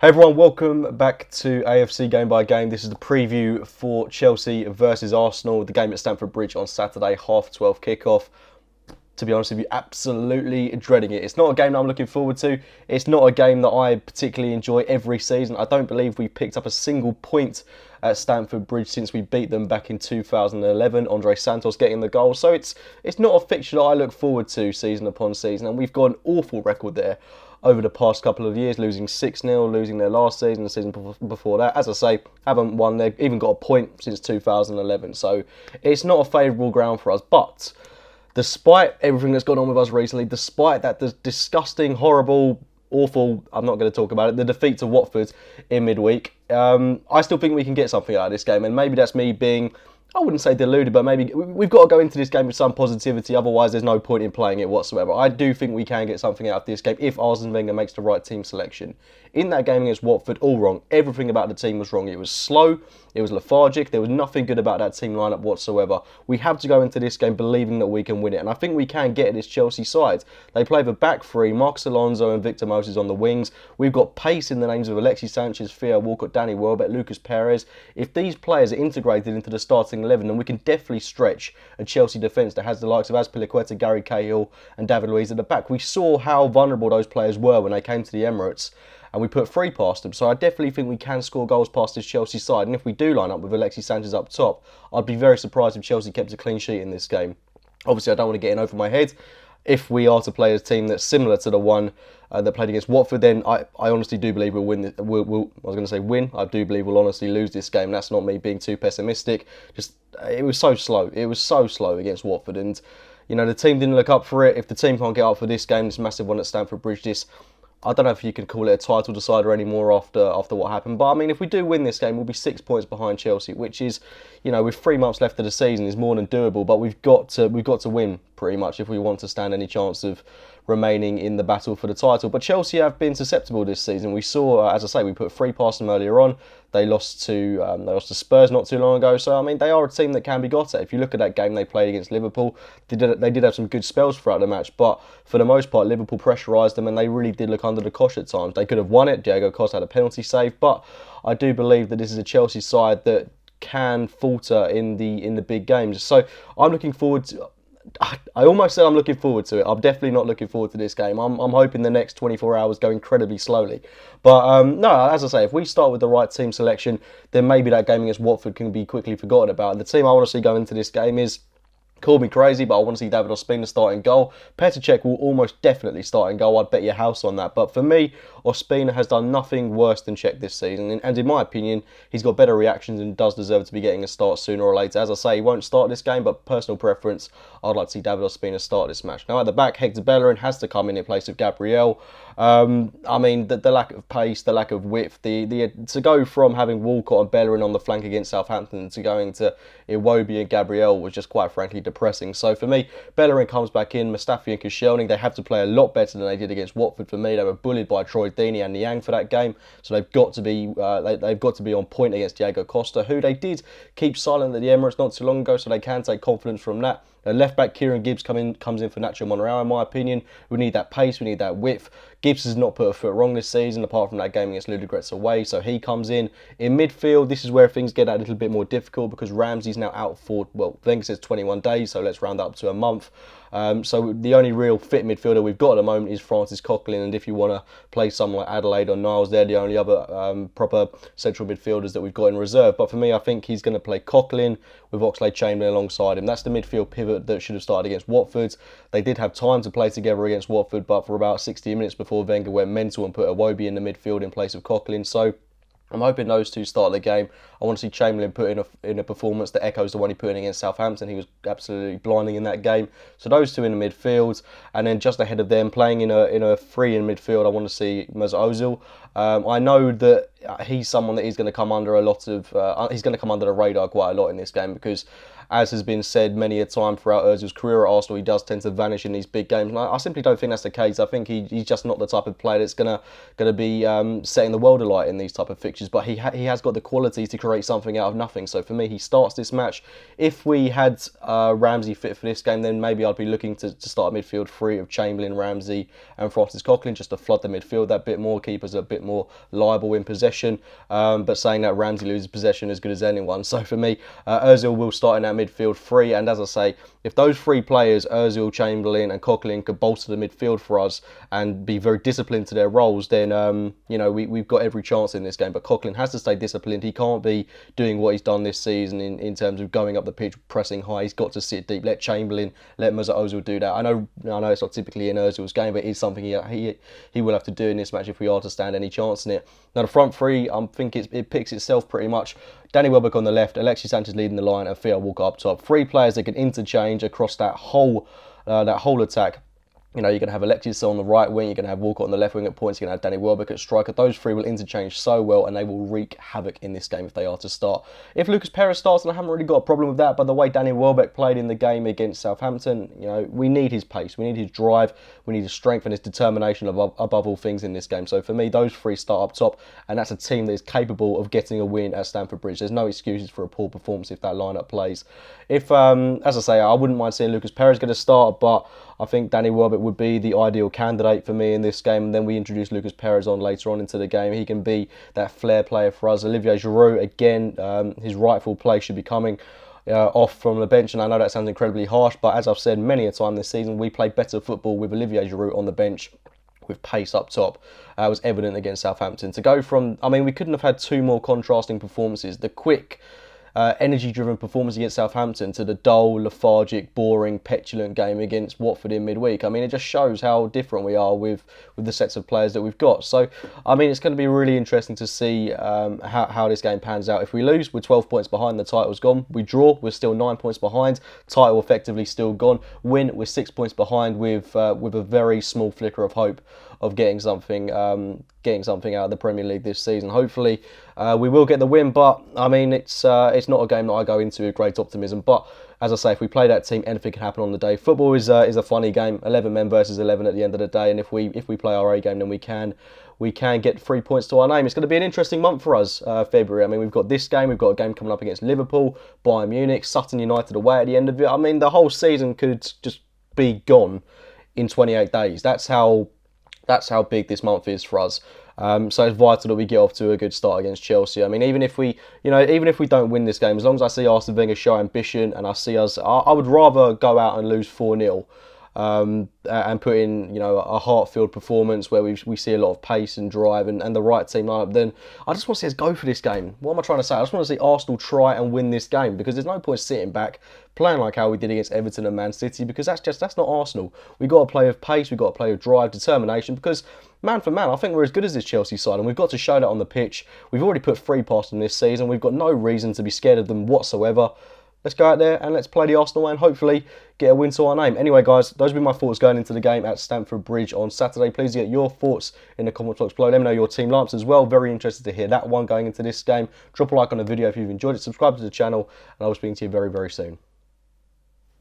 Hey everyone, welcome back to AFC Game by Game. This is the preview for Chelsea versus Arsenal, the game at Stamford Bridge on Saturday, 12:30 kickoff. To be honest with you, absolutely dreading it. It's not a game that I'm looking forward to. It's not a game that I particularly enjoy every season. I don't believe we picked up a single point at Stamford Bridge since we beat them back in 2011. Andre Santos getting the goal. So it's not a fixture that I look forward to season upon season. And we've got an awful record there over the past couple of years, losing 6-0, losing their last season, the season before that. As I say, haven't won, they've even got a point since 2011. So it's not a favourable ground for us. But despite everything that's gone on with us recently, despite that disgusting, horrible, awful, I'm not going to talk about it, the defeat to Watford in midweek, I still think we can get something out of this game. And maybe that's me being, I wouldn't say deluded, but maybe we've got to go into this game with some positivity. Otherwise, there's no point in playing it whatsoever. I do think we can get something out of this game if Arsene Wenger makes the right team selection. In that game against Watford, all wrong. Everything about the team was wrong. It was slow. It was lethargic. There was nothing good about that team lineup whatsoever. We have to go into this game believing that we can win it. And I think we can get this Chelsea side. They play the back three, Marcos Alonso and Victor Moses on the wings. We've got pace in the names of Alexis Sanchez, Theo Walcott, Danny Welbeck, Lucas Perez. If these players are integrated into the starting 11, then we can definitely stretch a Chelsea defence that has the likes of Azpilicueta, Gary Cahill and David Luiz at the back. We saw how vulnerable those players were when they came to the Emirates, and we put three past them. So I definitely think we can score goals past this Chelsea side. And if we do line up with Alexis Sanchez up top, I'd be very surprised if Chelsea kept a clean sheet in this game. Obviously, I don't want to get in over my head. If we are to play a team that's similar to the one that played against Watford, then I honestly do believe we'll win. I was going to say win. I do believe we'll honestly lose this game. That's not me being too pessimistic. It was so slow. It was so slow against Watford, and the team didn't look up for it. If the team can't get up for this game, this massive one at Stamford Bridge, I don't know if you can call it a title decider anymore after what happened. But I mean, if we do win this game, we'll be 6 points behind Chelsea, which is, with 3 months left of the season, is more than doable. But we've got to win pretty much if we want to stand any chance of remaining in the battle for the title. But Chelsea have been susceptible this season. We saw, as I say, we put 3 past them earlier on. They lost to Spurs not too long ago. So I mean, they are a team that can be got at. If you look at that game they played against Liverpool, they did have some good spells throughout the match. But for the most part, Liverpool pressurised them, and they really did look under the cosh at times. They could have won it. Diego Costa had a penalty save, but I do believe that this is a Chelsea side that can falter in the big games. So I'm looking forward to. I almost said I'm looking forward to it. I'm definitely not looking forward to this game. I'm hoping the next 24 hours go incredibly slowly. But no, as I say, if we start with the right team selection, then maybe that game against Watford can be quickly forgotten about. And the team I want to see go into this game is, call me crazy, but I want to see David Ospina start in goal. Petr Cech will almost definitely start in goal. I'd bet your house on that. But for me, Ospina has done nothing worse than Cech this season. And in my opinion, he's got better reactions and does deserve to be getting a start sooner or later. As I say, he won't start this game, but personal preference, I'd like to see David Ospina start this match. Now at the back, Hector Bellerin has to come in place of Gabriel. I mean, the lack of pace, the lack of width, to go from having Walcott and Bellerin on the flank against Southampton to going to Iwobi and Gabriel was just quite frankly depressing. So for me, Bellerin comes back in, Mustafi and Koscielny, they have to play a lot better than they did against Watford. For me, they were bullied by Troy Deeney and Niang for that game, so they've got to be on point against Diego Costa, who they did keep silent at the Emirates not too long ago, so they can take confidence from that. Left back Kieran Gibbs comes in for Nacho Monreal, in my opinion. We need that pace, we need that width. Gibbs has not put a foot wrong this season, apart from that game against Ludogorets away, so he comes in. In midfield, this is where things get a little bit more difficult because Ramsey's now out for, Wenger says 21 days, so let's round up to a month. So the only real fit midfielder we've got at the moment is Francis Coquelin, and if you want to play someone like Adelaide or Niles, they're the only other proper central midfielders that we've got in reserve. But for me, I think he's going to play Coquelin with Oxlade-Chamberlain alongside him. That's the midfield pivot that should have started against Watford. They did have time to play together against Watford, but for about 60 minutes before Wenger went mental and put Iwobi in the midfield in place of Coquelin. So I'm hoping those two start the game. I want to see Chamberlain put in a performance that echoes the one he put in against Southampton. He was absolutely blinding in that game. So those two in the midfield, and then just ahead of them, playing in a three in midfield, I want to see Mesut Ozil. I know that he's someone that is going to come under a lot of. He's going to come under the radar quite a lot in this game because, as has been said many a time throughout Ozil's career at Arsenal, he does tend to vanish in these big games. And I simply don't think that's the case. I think he's just not the type of player that's gonna be setting the world alight in these type of fixtures. But he has got the qualities to create something out of nothing. So for me, he starts this match. If we had Ramsey fit for this game, then maybe I'd be looking to start a midfield three of Chamberlain, Ramsey, and Francis Coquelin, just to flood the midfield that bit more. Keep us a bit more liable in possession. But saying that, Ramsey loses possession as good as anyone. So for me, Ozil will start in that midfield three. And as I say, if those three players, Ozil, Chamberlain, and Coquelin, could bolster the midfield for us and be very disciplined to their roles, then we've got every chance in this game. But Coquelin has to stay disciplined. He can't be doing what he's done this season in terms of going up the pitch, pressing high. He's got to sit deep. Let Chamberlain, let Mesut Ozil do that. I know it's not typically in Ozil's game, but it is something he will have to do in this match if we are to stand any chance in it. Now the front three, I think it picks itself pretty much. Danny Welbeck on the left, Alexis Sanchez leading the line, and Theo Walcott up top. Three players that can interchange across that whole attack. You're going to have Alexis on the right wing, you're going to have Walcott on the left wing at points, you're going to have Danny Welbeck at striker. Those three will interchange so well, and they will wreak havoc in this game if they are to start. If Lucas Perez starts, and I haven't really got a problem with that, but the way Danny Welbeck played in the game against Southampton, we need his pace, we need his drive, we need his strength and his determination above all things in this game. So for me, those three start up top, and that's a team that is capable of getting a win at Stamford Bridge. There's no excuses for a poor performance if that lineup plays. If, as I say, I wouldn't mind seeing Lucas Perez get a start, but I think Danny Welbeck would be the ideal candidate for me in this game. And then we introduce Lucas Perez on later on into the game. He can be that flair player for us. Olivier Giroud, again, his rightful place should be coming off from the bench. And I know that sounds incredibly harsh, but as I've said many a time this season, we play better football with Olivier Giroud on the bench, with pace up top. It was evident against Southampton. To go from, we couldn't have had two more contrasting performances. The quick, energy-driven performance against Southampton to the dull, lethargic, boring, petulant game against Watford in midweek. It just shows how different we are with the sets of players that we've got. So, it's going to be really interesting to see how this game pans out. If we lose, we're 12 points behind, the title's gone. We draw, we're still 9 points behind, title effectively still gone. Win, we're 6 points behind with a very small flicker of hope of getting something out of the Premier League this season. Hopefully, we will get the win, but it's not a game that I go into with great optimism. But as I say, if we play that team, anything can happen on the day. Football is a funny game, 11 men versus 11 at the end of the day, and if we play our A game, then we can get 3 points to our name. It's going to be an interesting month for us, February. We've got this game, we've got a game coming up against Liverpool, Bayern Munich, Sutton United away at the end of it. The whole season could just be gone in 28 days. That's how big this month is for us. So it's vital that we get off to a good start against Chelsea. Even if we don't win this game, as long as I see Arsene Wenger show ambition and I see us, I would rather go out and lose 4-0 and put in a heart-filled performance where we see a lot of pace and drive and the right team lineup. Then I just want to see us go for this game. What am I trying to say? I just want to see Arsenal try and win this game, because there's no point sitting back playing like how we did against Everton and Man City, because that's not Arsenal. We've got to play with pace, we've got to play with drive, determination, because man for man, I think we're as good as this Chelsea side, and we've got to show that on the pitch. We've already put 3 past them this season. We've got no reason to be scared of them whatsoever. Let's go out there and let's play the Arsenal way and hopefully get a win to our name. Anyway, guys, those will be my thoughts going into the game at Stamford Bridge on Saturday. Please get your thoughts in the comment box below. Let me know your team lineups as well. Very interested to hear that one going into this game. Drop a like on the video if you've enjoyed it. Subscribe to the channel, and I will speak to you very, very soon.